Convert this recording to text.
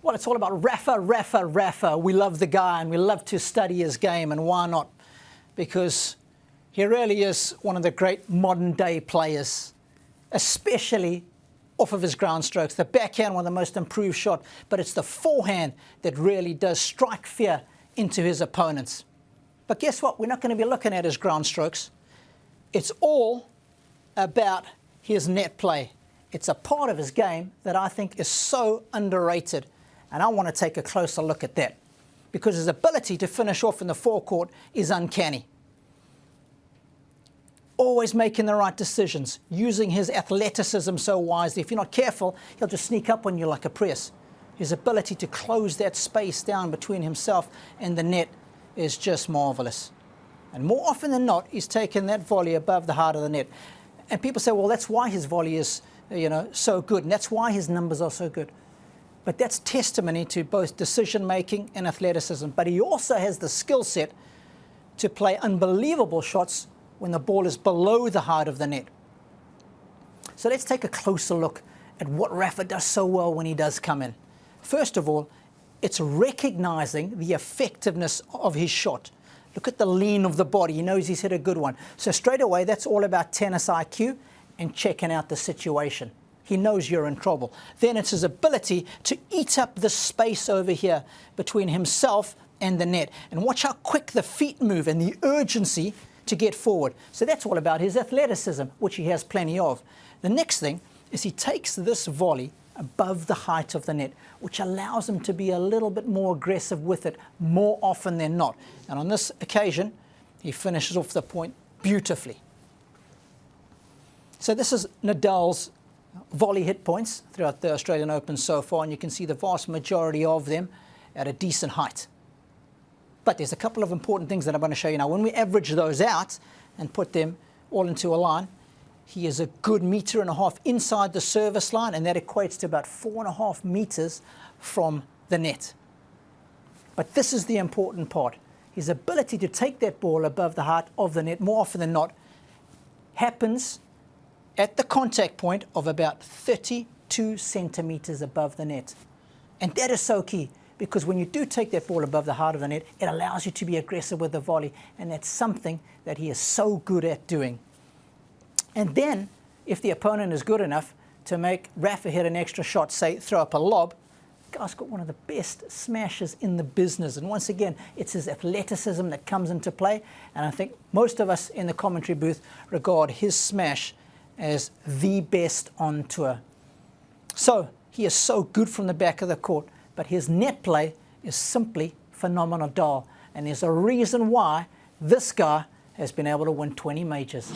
Well, it's all about Rafa. We love the guy and we love to study his game, and why not? Because he really is one of the great modern day players, especially off of his ground strokes. The backhand, one of the most improved shot, but it's the forehand that really does strike fear into his opponents. But guess what? We're not going to be looking at his ground strokes. It's all about his net play. It's a part of his game that I think is so underrated. And I want to take a closer look at that, because his ability to finish off in the forecourt is uncanny. Always making the right decisions, using his athleticism so wisely. If you're not careful, he'll just sneak up on you like a press. His ability to close that space down between himself and the net is just marvelous. And more often than not, he's taken that volley above the heart of the net. And people say, well, that's why his volley is, so good, and that's why his numbers are so good. But that's testimony to both decision-making and athleticism. But he also has the skill set to play unbelievable shots when the ball is below the heart of the net. So let's take a closer look at what Rafa does so well when he does come in. First of all, it's recognizing the effectiveness of his shot. Look at the lean of the body. He knows he's hit a good one. So straight away, that's all about tennis IQ and checking out the situation. He knows you're in trouble. Then it's his ability to eat up the space over here between himself and the net. And watch how quick the feet move and the urgency to get forward. So that's all about his athleticism, which he has plenty of. The next thing is he takes this volley above the height of the net, which allows him to be a little bit more aggressive with it more often than not. And on this occasion, he finishes off the point beautifully. So this is Nadal's volley hit points throughout the Australian Open so far, and you can see the vast majority of them at a decent height. But there's a couple of important things that I'm going to show you now. When we average those out and put them all into a line, he is a good 1.5 meters inside the service line, and that equates to about 4.5 meters from the net. But this is the important part. His ability to take that ball above the heart of the net, more often than not, happens at the contact point of about 32 centimeters above the net. And that is so key, because when you do take that ball above the heart of the net, it allows you to be aggressive with the volley, and that's something that he is so good at doing. And then, if the opponent is good enough to make Rafa hit an extra shot, say throw up a lob, the guy's got one of the best smashes in the business. And once again, it's his athleticism that comes into play, and I think most of us in the commentary booth regard his smash as the best on tour. So he is so good from the back of the court, but his net play is simply phenomenal. And there's a reason why this guy has been able to win 20 majors.